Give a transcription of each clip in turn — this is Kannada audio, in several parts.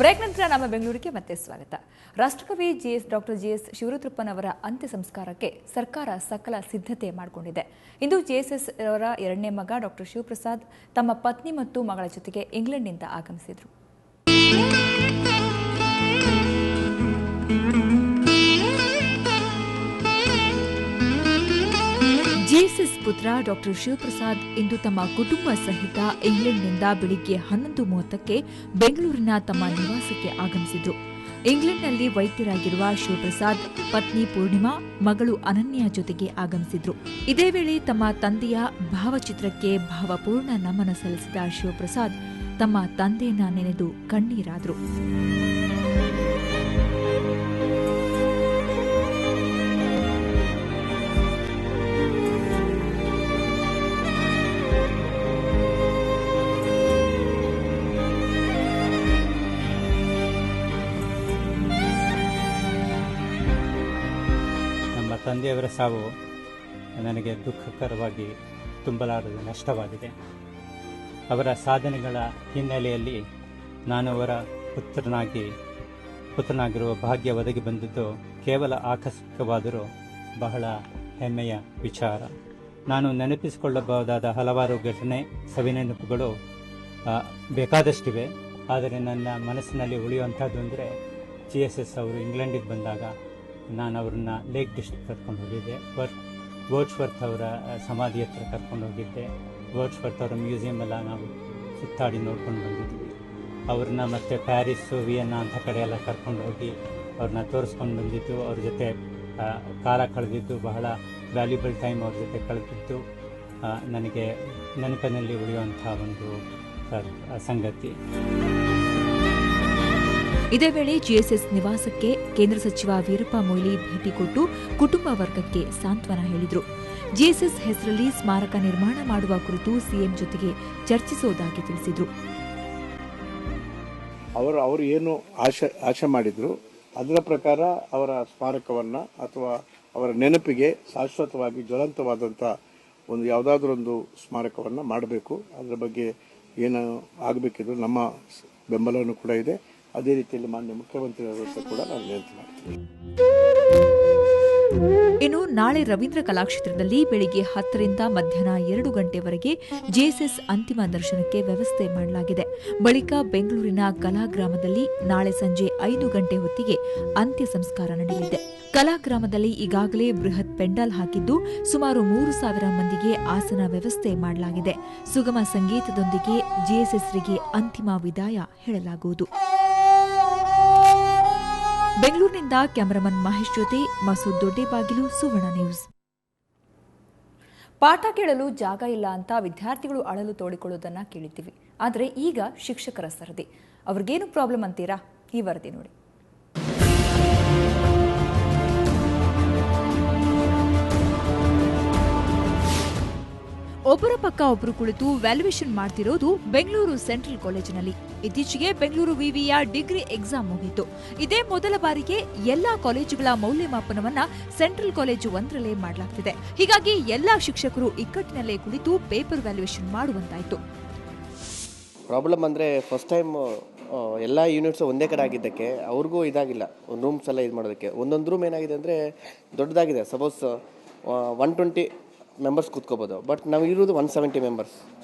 ಬ್ರೇಕ್ ನಂತರ ನಮ್ಮ ಬೆಂಗಳೂರಿಗೆ ಮತ್ತೆ ಸ್ವಾಗತ. ರಾಷ್ಟ್ರಕವಿ ಡಾಕ್ಟರ್ ಜಿಎಸ್ ಶಿವರುದ್ರಪ್ಪನವರ ಅಂತ್ಯ ಸಂಸ್ಕಾರಕ್ಕೆ ಸರ್ಕಾರ ಸಕಲ ಸಿದ್ಧತೆ ಮಾಡಿಕೊಂಡಿದೆ. ಇಂದು ಜೆಎಸ್ಎಸ್ ಅವರ ಎರಡನೇ ಮಗ ಡಾಕ್ಟರ್ ಶಿವಪ್ರಸಾದ್ ತಮ್ಮ ಪತ್ನಿ ಮತ್ತು ಮಗಳ ಜೊತೆಗೆ ಇಂಗ್ಲೆಂಡ್ನಿಂದ ಆಗಮಿಸಿದರು. ಜೆಎಸ್ಎಸ್ ಪುತ್ರ ಡಾಕ್ಟರ್ ಶಿವಪ್ರಸಾದ್ ಇಂದು ತಮ್ಮ ಕುಟುಂಬ ಸಹಿತ ಇಂಗ್ಲೆಂಡ್ನಿಂದ ಬೆಳಿಗ್ಗೆ 11:30ಕ್ಕೆ ಬೆಂಗಳೂರಿನ ತಮ್ಮ ನಿವಾಸಕ್ಕೆ ಆಗಮಿಸಿದ್ರು. ಇಂಗ್ಲೆಂಡ್ನಲ್ಲಿ ವೈದ್ಯರಾಗಿರುವ ಶಿವಪ್ರಸಾದ್ ಪತ್ನಿ ಪೂರ್ಣಿಮಾ, ಮಗಳು ಅನನ್ಯ ಜೊತೆಗೆ ಆಗಮಿಸಿದ್ರು. ಇದೇ ವೇಳೆ ತಮ್ಮ ತಂದೆಯ ಭಾವಚಿತ್ರಕ್ಕೆ ಭಾವಪೂರ್ಣ ನಮನ ಸಲ್ಲಿಸಿದ ಶಿವಪ್ರಸಾದ್ ತಮ್ಮ ತಂದೆಯನ್ನ ನೆನೆದು ಕಣ್ಣೀರಾದ್ರು. ತಂದೆಯವರ ಸಾವು ನನಗೆ ದುಃಖಕರವಾಗಿ ತುಂಬಲಾರದ ನಷ್ಟವಾಗಿದೆ. ಅವರ ಸಾಧನೆಗಳ ಹಿನ್ನೆಲೆಯಲ್ಲಿ ನಾನು ಅವರ ಪುತ್ರನಾಗಿರುವ ಭಾಗ್ಯ ಒದಗಿ ಬಂದಿದ್ದು ಕೇವಲ ಆಕಸ್ಮಿಕವಾದರೂ ಬಹಳ ಹೆಮ್ಮೆಯ ವಿಚಾರ. ನಾನು ನೆನಪಿಸಿಕೊಳ್ಳಬಹುದಾದ ಹಲವಾರು ಘಟನೆ, ಸವಿನೆನಪುಗಳು ಬೇಕಾದಷ್ಟಿವೆ. ಆದರೆ ನನ್ನ ಮನಸ್ಸಿನಲ್ಲಿ ಉಳಿಯುವಂಥದ್ದು ಅಂದರೆ GSS ಅವರು ಇಂಗ್ಲೆಂಡಿಗೆ ಬಂದಾಗ ನಾನು ಅವ್ರನ್ನ ಲೇಕ್ ಡಿಸ್ಟ್ರಿಕ್ಟ್ ಕರ್ಕೊಂಡು ಹೋಗಿದ್ದೆ. ವರ್ಡ್ಸ್ವರ್ತ್ ಅವರ ಸಮಾಧಿ ಹತ್ರ ಕರ್ಕೊಂಡು ಹೋಗಿದ್ದೆ. ವರ್ಡ್ಸ್ವರ್ತ್ ಅವರ ಮ್ಯೂಸಿಯಂ ಎಲ್ಲ ನಾವು ಸುತ್ತಾಡಿ ನೋಡ್ಕೊಂಡು ಬಂದಿದ್ವಿ. ಅವ್ರನ್ನ ಮತ್ತೆ ಪ್ಯಾರಿಸ್ಸು, ವಿಯೆನ್ನಾ ಅಂಥ ಕಡೆ ಎಲ್ಲ ಕರ್ಕೊಂಡು ಹೋಗಿ ಅವ್ರನ್ನ ತೋರಿಸ್ಕೊಂಡು ಬಂದಿದ್ದು, ಅವ್ರ ಜೊತೆ ಕಾಲ ಕಳೆದಿದ್ದು, ಬಹಳ ವ್ಯಾಲ್ಯೂಬಲ್ ಟೈಮ್ ಅವ್ರ ಜೊತೆ ಕಳೆದಿದ್ದು ನನಗೆ ನೆನಪಿನಲ್ಲಿ ಉಳಿಯುವಂಥ ಒಂದು ಸಂಗತಿ. ಇದೇ ವೇಳೆ ಜಿಎಸ್ಎಸ್ ನಿವಾಸಕ್ಕೆ ಕೇಂದ್ರ ಸಚಿವ ವೀರಪ್ಪ ಮೊಯ್ಲಿ ಭೇಟಿ ಕೊಟ್ಟು ಕುಟುಂಬ ವರ್ಗಕ್ಕೆ ಸಾಂತ್ವನ ಹೇಳಿದರು. ಜಿಎಸ್ಎಸ್ ಹೆಸರಲ್ಲಿ ಸ್ಮಾರಕ ನಿರ್ಮಾಣ ಮಾಡುವ ಕುರಿತು ಸಿಎಂ ಜೊತೆಗೆ ಚರ್ಚಿಸುವುದಾಗಿ ತಿಳಿಸಿದರು. ಅವರು ಏನು ಆಶೆ ಮಾಡಿದ್ರು ಅದರ ಪ್ರಕಾರ ಅವರ ಸ್ಮಾರಕವನ್ನು ಅಥವಾ ಅವರ ನೆನಪಿಗೆ ಶಾಶ್ವತವಾಗಿ ಜ್ವಲಂತವಾದಂಥ ಒಂದು ಯಾವುದಾದ್ರೂ ಒಂದು ಸ್ಮಾರಕವನ್ನು ಮಾಡಬೇಕು. ಅದರ ಬಗ್ಗೆ ಏನು ಆಗಬೇಕಿದ್ರು ನಮ್ಮ ಬೆಂಬಲವನ್ನು ಕೂಡ ಇದೆ. ಅದೇ ರೀತಿಯಲ್ಲಿ ಮಾನ್ಯ ಮುಖ್ಯಮಂತ್ರಿಯವರ ಕೂಡ ನಾನು ವಿನಂತಿ ಮಾಡ್ತೀನಿ. ಇನ್ನು ನಾಳೆ ರವೀಂದ್ರ ಕಲಾಕ್ಷೇತ್ರದಲ್ಲಿ ಬೆಳಿಗ್ಗೆ 10ರಿಂದ ಮಧ್ಯಾಹ್ನ 2 ಗಂಟೆವರೆಗೆ ಜೆಎಸ್ಎಸ್ ಅಂತಿಮ ದರ್ಶನಕ್ಕೆ ವ್ಯವಸ್ಥೆ ಮಾಡಲಾಗಿದೆ. ಬಳಿಕ ಬೆಂಗಳೂರಿನ ಕಲಾಗ್ರಾಮದಲ್ಲಿ ನಾಳೆ ಸಂಜೆ 5 ಗಂಟೆ ಹೊತ್ತಿಗೆ ಅಂತ್ಯ ಸಂಸ್ಕಾರ ನಡೆಯಲಿದೆ. ಕಲಾಗ್ರಾಮದಲ್ಲಿ ಈಗಾಗಲೇ ಬೃಹತ್ ಪೆಂಡಾಲ್ ಹಾಕಿದ್ದು ಸುಮಾರು 3,000 ಮಂದಿಗೆ ಆಸನ ವ್ಯವಸ್ಥೆ ಮಾಡಲಾಗಿದೆ. ಸುಗಮ ಸಂಗೀತದೊಂದಿಗೆ ಜೆಎಸ್ಎಸ್ರಿಗೆ ಅಂತಿಮ ವಿದಾಯ ಹೇಳಲಾಗುವುದು. ಬೆಂಗಳೂರಿನಿಂದ ಕ್ಯಾಮರಾಮನ್ ಮಹೇಶ್ ಜೊತೆ ಮಸೂದ್ ದೊಡ್ಡೇಬಾಗಿಲು, ಸುವರ್ಣ ನ್ಯೂಸ್. ಪಾಠ ಕೇಳಲು ಜಾಗ ಇಲ್ಲ ಅಂತ ವಿದ್ಯಾರ್ಥಿಗಳು ಅಳಲು ತೋಡಿಕೊಳ್ಳುವುದನ್ನು ಕೇಳಿದ್ದೀವಿ. ಆದರೆ ಈಗ ಶಿಕ್ಷಕರ ಸರದಿ. ಅವ್ರಿಗೇನು ಪ್ರಾಬ್ಲಮ್ ಅಂತೀರಾ? ಈ ವರದಿ ನೋಡಿ. ಒಬ್ಬರ ಪಕ್ಕ ಒಬ್ಬರು ಕುಳಿತು ವ್ಯಾಲ್ಯೂಯೇಷನ್ ಮಾಡ್ತಿರೋದು ಬೆಂಗಳೂರು ಸೆಂಟ್ರಲ್ ಕಾಲೇಜಿನಲ್ಲಿ. ಇತ್ತೀಚೆಗೆ ಬೆಂಗಳೂರು ವಿವಿಯ ಡಿಗ್ರಿ ಎಕ್ಸಾಮ್ ಮುಗಿಯಿತು. ಇದೇ ಮೊದಲ ಬಾರಿಗೆ ಎಲ್ಲಾ ಕಾಲೇಜುಗಳ ಮೌಲ್ಯಮಾಪನವನ್ನ ಸೆಂಟ್ರಲ್ ಕಾಲೇಜು ಒಂದರಲ್ಲೇ ಮಾಡಲಾಗ್ತಿದೆ. ಹೀಗಾಗಿ ಎಲ್ಲಾ ಶಿಕ್ಷಕರು ಇಕ್ಕಟ್ಟಿನಲ್ಲೇ ಕುಳಿತು ಪೇಪರ್ ವ್ಯಾಲ್ಯೂಯೇಷನ್ ಮಾಡುವಂತಾಯಿತು. ಪ್ರಾಬ್ಲಮ್ ಅಂದರೆ ಫಸ್ಟ್ ಟೈಮ್ ಎಲ್ಲ ಯೂನಿಟ್ಸು ಒಂದೇ ಕಡೆ ಆಗಿದ್ದಕ್ಕೆ ಅವ್ರಿಗೂ ಇದಾಗಿಲ್ಲ. ಒಂದು ರೂಮ್ಸ್ ಎಲ್ಲ ಇದು ಮಾಡೋದಕ್ಕೆ ಒಂದೊಂದು ರೂಮ್ ಏನಾಗಿದೆ ಅಂದರೆ ದೊಡ್ಡದಾಗಿದೆ. Suppose 120 members ಕೂತ್ಕೋಬೋದು. ಬಟ್ ನಾವು ಇರೋದು 170 ಮೆಂಬರ್ಸ್.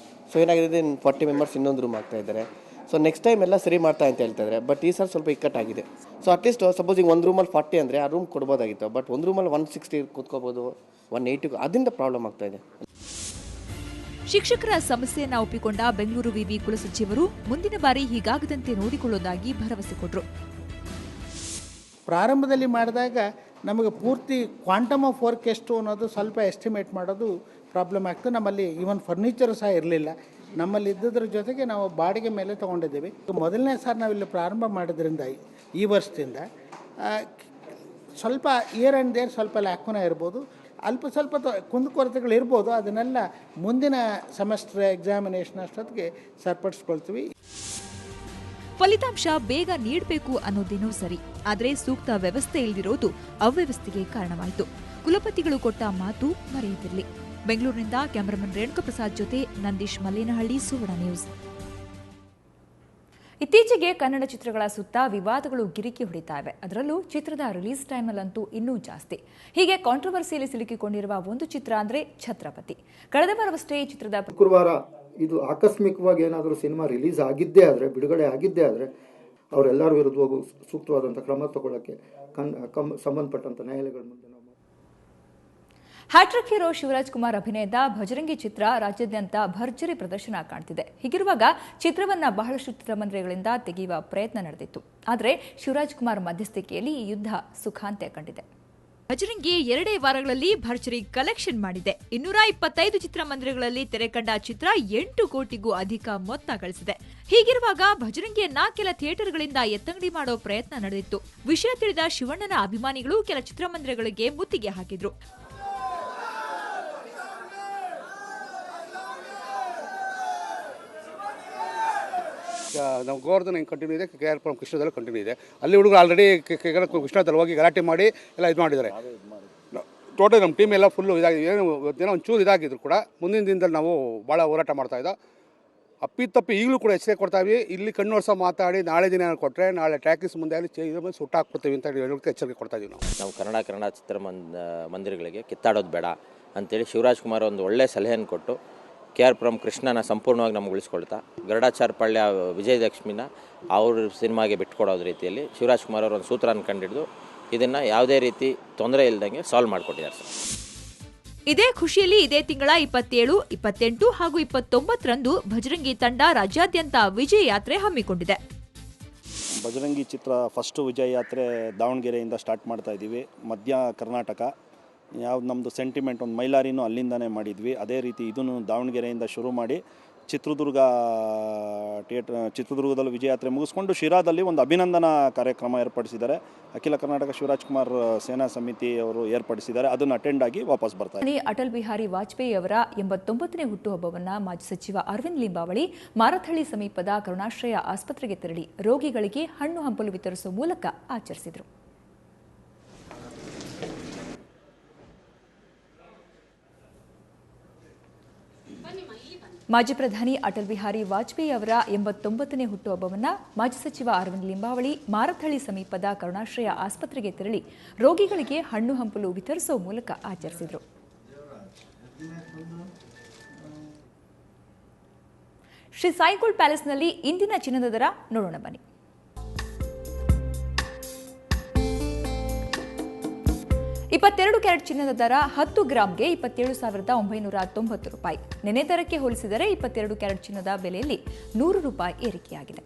ಸೊ ಏನಾಗಿದೆ, 40 ಮೆಂಬರ್ಸ್ ಇನ್ನೊಂದು ರೂಮ್ ಆಗ್ತಾ ಇದ್ದಾರೆ. ಸೊ ನೆಕ್ಸ್ಟ್ ಟೈಮ್ ಎಲ್ಲ ಸರಿ ಮಾಡ್ತಾ ಅಂತ ಹೇಳ್ತಾ ಇದ್ದಾರೆ. ಬಟ್ ಈ ಸಲ ಸ್ವಲ್ಪ ಇಕ್ಕಟ್ಟಾಗಿದೆ. ಸೊ ಅಟ್ಲೀಸ್ಟ್ ಸಪೋಸ್ ಈಗ ಒಂದು ರೂಮಲ್ಲಿ 40 ಅಂದರೆ ಆ ರೂಮ್ ಕೊಡ್ಬೋದಾಗಿತ್ತು. ಬಟ್ ಒಂದು ರೂಮಲ್ಲಿ 160 ಕೂತ್ಕೋಬೋದು, 180, ಅದರಿಂದ ಪ್ರಾಬ್ಲಮ್ ಆಗ್ತಾ ಇದೆ. ಶಿಕ್ಷಕರ ಸಮಸ್ಯೆಯನ್ನ ಒಪ್ಪಿಕೊಂಡ ಬೆಂಗಳೂರು ವಿವಿ ಕುಲಸಚಿವರು ಮುಂದಿನ ಬಾರಿ ಹೀಗಾಗದಂತೆ ನೋಡಿಕೊಳ್ಳುವುದಾಗಿ ಭರವಸೆ ಕೊಟ್ಟರು. ಪ್ರಾರಂಭದಲ್ಲಿ ಮಾಡಿದಾಗ ನಮಗೆ ಪೂರ್ತಿ ಕ್ವಾಂಟಮ್ ಆಫ್ ವರ್ಕ್ ಎಷ್ಟು ಅನ್ನೋದು ಸ್ವಲ್ಪ ಎಸ್ಟಿಮೇಟ್ ಮಾಡೋದು ಪ್ರಾಬ್ಲಮ್ ಆಗ್ತದೆ. ನಮ್ಮಲ್ಲಿ ಈವನ್ ಫರ್ನಿಚರ್ ಸಹ ಇರಲಿಲ್ಲ. ನಮ್ಮಲ್ಲಿ ಇದ್ದದ್ರ ಜೊತೆಗೆ ನಾವು ಬಾಡಿಗೆ ಮೇಲೆ ತೊಗೊಂಡಿದ್ದೀವಿ. ಮೊದಲನೇ ಸಾರಿ ನಾವಿಲ್ಲಿ ಪ್ರಾರಂಭ ಮಾಡೋದ್ರಿಂದ ಈ ವರ್ಷದಿಂದ ಸ್ವಲ್ಪ ಇಯರ್ ಆ್ಯಂಡ್ ದೇರ್ ಸ್ವಲ್ಪ ಲ್ಯಾಕುನ ಇರ್ಬೋದು, ಸ್ವಲ್ಪ ಕುಂದುಕೊರತೆಗಳು ಇರ್ಬೋದು. ಅದನ್ನೆಲ್ಲ ಮುಂದಿನ ಸೆಮೆಸ್ಟರ್ ಎಕ್ಸಾಮಿನೇಷನ್ ಅಷ್ಟೊತ್ತಿಗೆ ಸರಿಪಡಿಸ್ಕೊಳ್ತೀವಿ. ಫಲಿತಾಂಶ ಬೇಗ ನೀಡಬೇಕು ಅನ್ನೋದೇನೋ ಸರಿ, ಆದರೆ ಸೂಕ್ತ ವ್ಯವಸ್ಥೆ ಇಲ್ಲದಿರೋದು ಅವ್ಯವಸ್ಥೆಗೆ ಕಾರಣವಾಯಿತು. ಕುಲಪತಿಗಳು ಕೊಟ್ಟ ಮಾತು ಮರೆಯದಿರಲಿ. ಬೆಂಗಳೂರಿನಿಂದ ಕ್ಯಾಮರಾಮನ್ ರೇಣುಕಾ ಪ್ರಸಾದ್ ಜೊತೆ ನಂದೀಶ್ ಮಲ್ಲೇನಹಳ್ಳಿ, ಸುವರ್ಣ ನ್ಯೂಸ್. ಇತ್ತೀಚೆಗೆ ಕನ್ನಡ ಚಿತ್ರಗಳ ಸುತ್ತ ವಿವಾದಗಳು ಗಿರಿಕಿ ಹೊಡಿತಾ ಇವೆ. ಅದರಲ್ಲೂ ಚಿತ್ರದ ರಿಲೀಸ್ ಟೈಮಲ್ಲಂತೂ ಇನ್ನೂ ಜಾಸ್ತಿ. ಹೀಗೆ ಕಾಂಟ್ರವರ್ಸಿಯಲ್ಲಿ ಸಿಲುಕಿಕೊಂಡಿರುವ ಒಂದು ಚಿತ್ರ ಅಂದ್ರೆ ಛತ್ರಪತಿ. ಕಳೆದ ವಾರವಷ್ಟೇ ಈ ಚಿತ್ರದ ಶುಕ್ರವಾರ ಇದು ಆಕಸ್ಮಿಕವಾಗಿ ಏನಾದರೂ ಸಿನಿಮಾ ರಿಲೀಸ್ ಆಗಿದ್ದೇ ಆದರೆ, ಬಿಡುಗಡೆ ಆಗಿದ್ದೇ ಆದರೆ, ಅವರೆಲ್ಲರ ವಿರುದ್ಧವಾಗೂ ಸೂಕ್ತವಾದಂಥ ಕ್ರಮ ತಗೊಳ್ಳೋಕ್ಕೆ ಸಂಬಂಧಪಟ್ಟಂಥ ನ್ಯಾಯಾಲಯಗಳ ಮುಂದೆ ನಾವು ಹ್ಯಾಟ್ರಿಕ್ ಹೀರೋ ಶಿವರಾಜ್ ಕುಮಾರ್ ಅಭಿನಯದ ಭಜರಂಗಿ ಚಿತ್ರ ರಾಜ್ಯಾದ್ಯಂತ ಭರ್ಜರಿ ಪ್ರದರ್ಶನ ಕಾಣ್ತಿದೆ. ಹೀಗಿರುವಾಗ ಚಿತ್ರವನ್ನ ಬಹಳಷ್ಟು ಚಿತ್ರಮಂದಿರಗಳಿಂದ ತೆಗೆಯುವ ಪ್ರಯತ್ನ ನಡೆದಿತ್ತು. ಆದರೆ ಶಿವರಾಜ್ ಕುಮಾರ್ ಮಧ್ಯಸ್ಥಿಕೆಯಲ್ಲಿ ಈ ಯುದ್ಧ ಸುಖಾಂತ್ಯ ಕಂಡಿದೆ. ಭಜರಂಗಿ 2 ವಾರಗಳಲ್ಲಿ ಭರ್ಜರಿ ಕಲೆಕ್ಷನ್ ಮಾಡಿದೆ. 225 ಚಿತ್ರಮಂದಿರಗಳಲ್ಲಿ ತೆರೆ ಕಂಡ ಚಿತ್ರ 8 ಕೋಟಿಗೂ ಅಧಿಕ ಮೊತ್ತ ಗಳಿಸಿದೆ. ಹೀಗಿರುವಾಗ ಭಜರಂಗಿಯನ್ನ ಕೆಲ ಥಿಯೇಟರ್ಗಳಿಂದ ಎತ್ತಂಗಡಿ ಮಾಡೋ ಪ್ರಯತ್ನ ನಡೆದಿತ್ತು. ವಿಷಯ ತಿಳಿದ ಶಿವಣ್ಣನ ಅಭಿಮಾನಿಗಳು ಕೆಲ ಚಿತ್ರಮಂದಿರಗಳಿಗೆ ಮುತ್ತಿಗೆ ಹಾಕಿದ್ರು. ನಾವು ಗೋವರ್ಧನ ಹೆಂಗೆ ಕಂಟಿನ್ಯೂ ಇದೆ, KR ಪುರಂ ಕೃಷ್ಣದಲ್ಲಿ ಕಂಟಿನ್ಯೂ ಇದೆ. ಅಲ್ಲಿ ಹುಡುಗರು ಆಲ್ರೆಡಿ ಕೃಷ್ಣದಲ್ಲಿ ಹೋಗಿ ಗಲಾಟೆ ಮಾಡಿ ಎಲ್ಲ ಇದು ಮಾಡಿದ್ದಾರೆ. ಟೋಟಲ್ ನಮ್ಮ ಟೀಮ್ ಎಲ್ಲ ಫುಲ್ಲು ಇದಾಗಿ ಏನೋ ಒಂಚೂರು ಇದಾಗಿದ್ರು ಕೂಡ ಮುಂದಿನ ದಿನದಲ್ಲಿ ನಾವು ಭಾಳ ಹೋರಾಟ ಮಾಡ್ತಾಯಿದ್ದೋ. ಅಪ್ಪಿತಪ್ಪಿ ಈಗಲೂ ಕೂಡ ಎಚ್ಚರಿಕೆ ಕೊಡ್ತಾಯಿದ್ವಿ. ಇಲ್ಲಿ ಕಣ್ಣು ಮಾತಾಡಿ ನಾಳೆ ದಿನ ಕೊಟ್ಟರೆ ನಾಳೆ ಟ್ಯಾಕಿಸ್ ಮುಂದೆ ಆಗಲಿ ಸುಟ್ಟಾಕ್ಬಿಡ್ತೀವಿ ಅಂತ ಹೇಳೋಕ್ಕೆ ಎಚ್ಚರಿಕೆ ಕೊಡ್ತಾಯಿದ್ವಿ. ನಾವು ಕನ್ನಡ ಮಂದಿರಗಳಿಗೆ ಕಿತ್ತಾಡೋದು ಬೇಡ ಅಂತೇಳಿ ಶಿವರಾಜ್ ಕುಮಾರ್ ಒಂದು ಒಳ್ಳೆಯ ಸಲಹೆಯನ್ನು ಕೊಟ್ಟು KR ಪುರಂ ಕೃಷ್ಣನ ಸಂಪೂರ್ಣವಾಗಿ ನಮ್ಗೆ ಉಳಿಸ್ಕೊಳ್ತಾ ಗರುಡಾಚಾರ್ಪಳ್ಯ ವಿಜಯಲಕ್ಷ್ಮಿನ ಅವ್ರ ಸಿನಿಮಾಗೆ ಬಿಟ್ಕೊಡೋದು ರೀತಿಯಲ್ಲಿ ಶಿವರಾಜ್ ಕುಮಾರ್ ಅವರು ಒಂದು ಸೂತ್ರನ ಕಂಡಿಡಿದು ಇದನ್ನು ಯಾವುದೇ ರೀತಿ ತೊಂದರೆ ಇಲ್ಲದಂಗೆ ಸಾಲ್ವ್ ಮಾಡಿಕೊಟ್ಟಿದ್ದಾರೆ ಸರ್. ಇದೇ ಖುಷಿಯಲ್ಲಿ ಇದೇ ತಿಂಗಳ 27, 28 ಹಾಗೂ 29ರಂದು ಭಜರಂಗಿ ತಂಡ ರಾಜ್ಯಾದ್ಯಂತ ವಿಜಯ ಯಾತ್ರೆ ಹಮ್ಮಿಕೊಂಡಿದೆ. ಭಜರಂಗಿ ಚಿತ್ರ ಫಸ್ಟು ವಿಜಯ ಯಾತ್ರೆ ದಾವಣಗೆರೆಯಿಂದ ಸ್ಟಾರ್ಟ್ ಮಾಡ್ತಾ ಇದ್ದೀವಿ. ಮಧ್ಯ ಕರ್ನಾಟಕ ಯಾವ್ದು ನಮ್ಮದು ಸೆಂಟಿಮೆಂಟ್ ಒಂದು ಮೈಲಾರಿನೂ ಅಲ್ಲಿಂದನೇ ಮಾಡಿದ್ವಿ. ಅದೇ ರೀತಿ ಇದನ್ನು ದಾವಣಗೆರೆಯಿಂದ ಶುರು ಮಾಡಿ ಚಿತ್ರದುರ್ಗದಲ್ಲಿ ವಿಜಯಯಾತ್ರೆ ಮುಗಿಸ್ಕೊಂಡು ಶಿರಾದಲ್ಲಿ ಒಂದು ಅಭಿನಂದನಾ ಕಾರ್ಯಕ್ರಮ ಏರ್ಪಡಿಸಿದ್ದಾರೆ. ಅಖಿಲ ಕರ್ನಾಟಕ ಶಿವರಾಜ್ ಕುಮಾರ್ ಸೇನಾ ಸಮಿತಿ ಅವರು ಏರ್ಪಡಿಸಿದ್ದಾರೆ. ಅದನ್ನು ಅಟೆಂಡ್ ಆಗಿ ವಾಪಸ್ ಬರ್ತಾರೆ. ಅಟಲ್ ಬಿಹಾರಿ ವಾಜಪೇಯಿ ಅವರ 89ನೇ ಹುಟ್ಟುಹಬ್ಬವನ್ನು ಮಾಜಿ ಸಚಿವ ಅರವಿಂದ್ ಲಿಂಬಾವಳಿ ಮಾರಥಹಳ್ಳಿ ಸಮೀಪದ ಕರುಣಾಶ್ರಯ ಆಸ್ಪತ್ರೆಗೆ ತೆರಳಿ ರೋಗಿಗಳಿಗೆ ಹಣ್ಣು ಹಂಪಲು ವಿತರಿಸುವ ಮೂಲಕ ಆಚರಿಸಿದರು. ಮಾಜಿ ಪ್ರಧಾನಿ ಅಟಲ್ ಬಿಹಾರಿ ವಾಜಪೇಯಿ ಅವರ 89ನೇ ಹುಟ್ಟುಹಬ್ಬವನ್ನು ಮಾಜಿ ಸಚಿವ ಅರವಿಂದ್ ಲಿಂಬಾವಳಿ ಮಾರಥಹಳ್ಳಿ ಸಮೀಪದ ಕರುಣಾಶ್ರಯ ಆಸ್ಪತ್ರೆಗೆ ತೆರಳಿ ರೋಗಿಗಳಿಗೆ ಹಣ್ಣು ಹಂಪಲು ವಿತರಿಸುವ ಮೂಲಕ ಆಚರಿಸಿದರು. ಶ್ರೀ ಸಾಯಿಗೋಲ್ಡ್ ಪ್ಯಾಲೇಸ್ನಲ್ಲಿ ಇಂದಿನ ಚಿನ್ನದ ದರ ನೋಡೋಣ ಬನ್ನಿ. 22 ಕ್ಯಾರೆಟ್ ಚಿನ್ನದ ದರ 10 ಗ್ರಾಂಗೆ 27,990 ರೂಪಾಯಿ. ನೆನೆ ದರಕ್ಕೆ ಹೋಲಿಸಿದರೆ 22 ಕ್ಯಾರೆಟ್ ಚಿನ್ನದ ಬೆಲೆಯಲ್ಲಿ 100 ರೂಪಾಯಿ ಏರಿಕೆಯಾಗಿದೆ.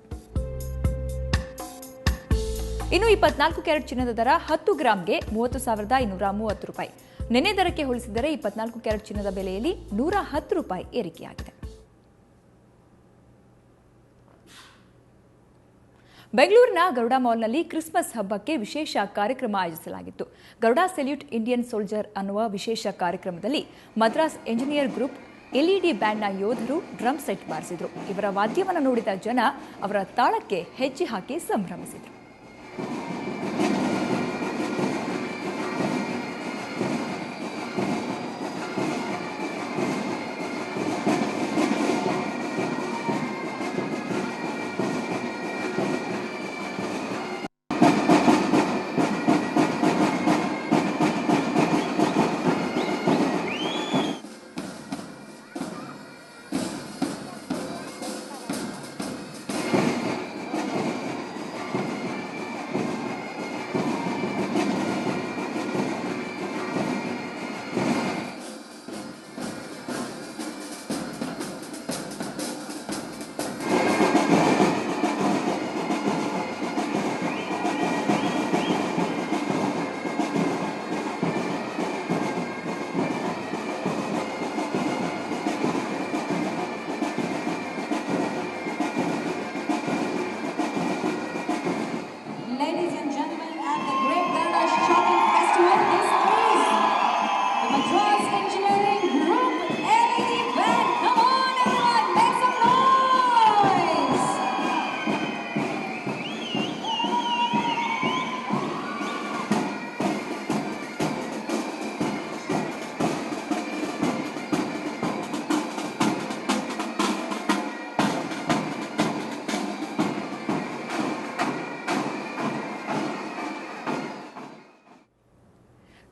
ಇನ್ನು 24 ಕ್ಯಾರೆಟ್ ಚಿನ್ನದ ದರ 10 ಗ್ರಾಂಗೆ 30,230 ರೂಪಾಯಿ. ನೆನೆ ದರಕ್ಕೆ ಹೋಲಿಸಿದರೆ 24 ಕ್ಯಾರೆಟ್ ಚಿನ್ನದ ಬೆಲೆಯಲ್ಲಿ 110 ರೂಪಾಯಿ ಏರಿಕೆಯಾಗಿದೆ. ಬೆಂಗಳೂರಿನ ಗರುಡ ಮಾಲ್ನಲ್ಲಿ ಕ್ರಿಸ್ಮಸ್ ಹಬ್ಬಕ್ಕೆ ವಿಶೇಷ ಕಾರ್ಯಕ್ರಮ ಆಯೋಜಿಸಲಾಗಿತ್ತು. ಗರುಡ ಸೆಲ್ಯೂಟ್ ಇಂಡಿಯನ್ ಸೋಲ್ಜರ್ ಅನ್ನುವ ವಿಶೇಷ ಕಾರ್ಯಕ್ರಮದಲ್ಲಿ ಮದ್ರಾಸ್ ಎಂಜಿನಿಯರ್ ಗ್ರೂಪ್ ಎಲ್ಇಡಿ ಬ್ಯಾಂಡ್ನ ಯೋಧರು ಡ್ರಮ್ ಸೆಟ್ ಬಾರಿಸಿದರು. ಇವರ ವಾದ್ಯವನ್ನು ನೋಡಿದ ಜನ ಅವರ ತಾಳಕ್ಕೆ ಹೆಜ್ಜೆ ಹಾಕಿ ಸಂಭ್ರಮಿಸಿದರು.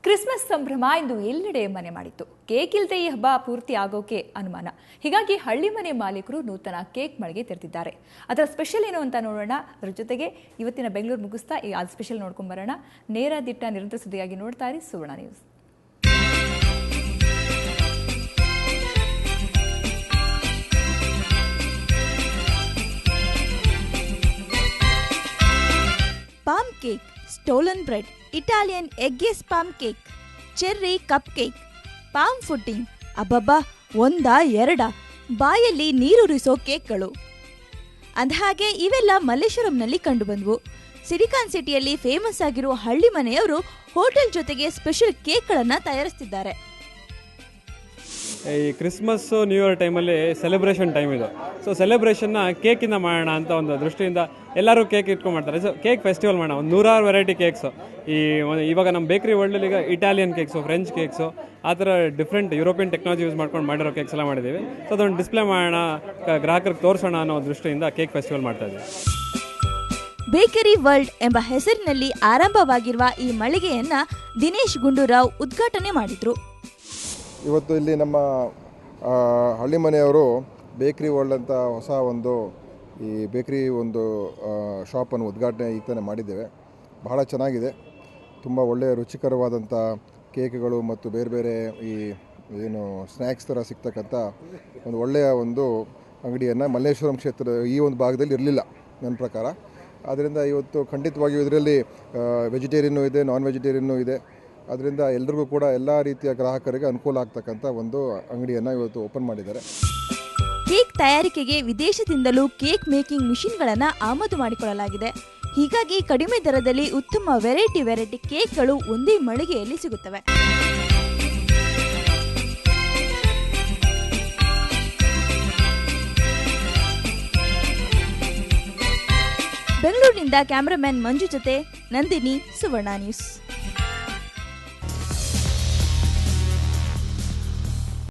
ಕ್ರಿಸ್ಮಸ್ ಸಂಭ್ರಮ ಇಂದು ಎಲ್ಲೆಡೆ ಮನೆ ಮಾಡಿತ್ತು. ಕೇಕ್ ಇಲ್ಲದೆ ಈ ಹಬ್ಬ ಪೂರ್ತಿ ಆಗೋಕೆ ಅನುಮಾನ. ಹೀಗಾಗಿ ಹಳ್ಳಿ ಮನೆ ಮಾಲೀಕರು ನೂತನ ಕೇಕ್ ಮಳಿಗೆ ತೆರೆದಿದ್ದಾರೆ. ಅದರ ಸ್ಪೆಷಲ್ ಏನು ಅಂತ ನೋಡೋಣ. ಅದರ ಜೊತೆಗೆ ಇವತ್ತಿನ ಬೆಂಗಳೂರು ಮುಗಿಸ್ತಾ ಆ ಸ್ಪೆಷಲ್ ನೋಡ್ಕೊಂಡ್ ಬರೋಣ. ನೇರ ದಿಟ್ಟ ನಿರಂತರ ಸುದ್ದಿಯಾಗಿ ನೋಡ್ತಾ ಇರಿ Suvarna news. Plum cake, stollen bread, Italian eggless plum cake, cherry cupcake, plum pudding, ಅಬ್ಬಬ್ಬಾ ಒಂದಾ ಎರಡ ಬಾಯಲ್ಲಿ ನೀರೂರಿಸೋ ಕೇಕ್ಗಳು. ಅಂದಹಾಗೆ ಇವೆಲ್ಲ ಮಲ್ಲೇಶ್ವರಂನಲ್ಲಿ ಕಂಡುಬಂದವು. ಸಿಲಿಕಾನ್ ಸಿಟಿಯಲ್ಲಿ ಫೇಮಸ್ ಆಗಿರುವ ಹಳ್ಳಿ ಮನೆಯವರು ಹೋಟೆಲ್ ಜೊತೆಗೆ ಸ್ಪೆಷಲ್ ಕೇಕ್ಗಳನ್ನು ತಯಾರಿಸ್ತಿದ್ದಾರೆ. ಈ ಕ್ರಿಸ್ಮಸ್ಸು ನ್ಯೂ ಇಯರ್ ಟೈಮಲ್ಲಿ ಸೆಲೆಬ್ರೇಷನ್ ಟೈಮ್ ಇದು. ಸೊ ಸೆಲೆಬ್ರೇಷನ್ನ ಕೇಕಿಂದ ಮಾಡೋಣ ಅಂತ ಒಂದು ದೃಷ್ಟಿಯಿಂದ ಎಲ್ಲರೂ ಕೇಕ್ ಇಟ್ಕೊಂಡು ಮಾಡ್ತಾರೆ. ಸೊ ಕೇಕ್ ಫೆಸ್ಟಿವಲ್ ಮಾಡೋಣ. ಒಂದು 100 ವೆರೈಟಿ ಕೇಕ್ಸು. ಇವಾಗ ನಮ್ಮ ಬೇಕ್ರಿ ವರ್ಲ್ಡಲ್ಲಿ ಈಗ ಇಟಾಲಿಯನ್ ಕೇಕ್ಸು, ಫ್ರೆಂಚ್ ಕೇಕ್ಸು, ಆ ಥರ ಡಿಫ್ರೆಂಟ್ ಯುರೋಪಿಯನ್ ಟೆಕ್ನಾಲಜಿ ಯೂಸ್ ಮಾಡ್ಕೊಂಡು ಮಾಡಿರೋ ಕೇಕ್ಸ್ ಎಲ್ಲ ಮಾಡಿದ್ದೀವಿ. ಸೊ ಅದೊಂದು ಡಿಸ್ಪ್ಲೇ ಮಾಡೋಣ, ಗ್ರಾಹಕರಿಗೆ ತೋರಿಸೋಣ ಅನ್ನೋ ದೃಷ್ಟಿಯಿಂದ ಕೇಕ್ ಫೆಸ್ಟಿವಲ್ ಮಾಡ್ತಾ ಇದ್ದೀವಿ. ಬೇಕರಿ ವರ್ಲ್ಡ್ ಎಂಬ ಹೆಸರಿನಲ್ಲಿ ಆರಂಭವಾಗಿರುವ ಈ ಮಳಿಗೆಯನ್ನು ದಿನೇಶ್ ಗುಂಡೂರಾವ್ ಉದ್ಘಾಟನೆ ಮಾಡಿದರು. ಇವತ್ತು ಇಲ್ಲಿ ನಮ್ಮ ಹಳ್ಳಿ ಮನೆಯವರು ಬೇಕ್ರಿ ವರ್ಲ್ಡ್ ಅಂತ ಹೊಸ ಒಂದು ಈ ಬೇಕ್ರಿ ಒಂದು ಶಾಪನ್ನು ಉದ್ಘಾಟನೆ ಈಗ ತಾನೇ ಮಾಡಿದ್ದೇವೆ. ಬಹಳ ಚೆನ್ನಾಗಿದೆ. ತುಂಬ ಒಳ್ಳೆಯ ರುಚಿಕರವಾದಂಥ ಕೇಕ್ಗಳು ಮತ್ತು ಬೇರೆ ಬೇರೆ ಈ ಏನು ಸ್ನ್ಯಾಕ್ಸ್ ಥರ ಸಿಗ್ತಕ್ಕಂಥ ಒಂದು ಒಳ್ಳೆಯ ಒಂದು ಅಂಗಡಿಯನ್ನು ಮಲ್ಲೇಶ್ವರಂ ಕ್ಷೇತ್ರದ ಈ ಒಂದು ಭಾಗದಲ್ಲಿ ಇರಲಿಲ್ಲ ನನ್ನ ಪ್ರಕಾರ. ಆದ್ದರಿಂದ ಇವತ್ತು ಖಂಡಿತವಾಗಿಯೂ ಇದರಲ್ಲಿ ವೆಜಿಟೇರಿಯನ್ನೂ ಇದೆ, ನಾನ್ ವೆಜಿಟೇರಿಯನ್ನೂ ಇದೆ. ಅದರಿಂದ ಎಲ್ರಿಗೂ ಕೂಡ ಎಲ್ಲ ರೀತಿಯ ಗ್ರಾಹಕರಿಗೆ ಅನುಕೂಲ ಆಗ್ತಕ್ಕಂಥ ಒಂದು ಅಂಗಡಿಯನ್ನು ಇವತ್ತು ಓಪನ್ ಮಾಡಿದ್ದಾರೆ. ಕೇಕ್ ತಯಾರಿಕೆಗೆ ವಿದೇಶದಿಂದಲೂ ಕೇಕ್ ಮೇಕಿಂಗ್ ಮಿಷಿನ್ಗಳನ್ನು ಆಮದು ಮಾಡಿಕೊಳ್ಳಲಾಗಿದೆ. ಹೀಗಾಗಿ ಕಡಿಮೆ ದರದಲ್ಲಿ ಉತ್ತಮ ವೆರೈಟಿ ಕೇಕ್ಗಳು ಒಂದೇ ಮಳಿಗೆಯಲ್ಲಿ ಸಿಗುತ್ತವೆ. ಬೆಂಗಳೂರಿನಿಂದ ಕ್ಯಾಮರಾಮನ್ ಮಂಜು ಜೊತೆ ನಂದಿನಿ, ಸುವರ್ಣ ನ್ಯೂಸ್.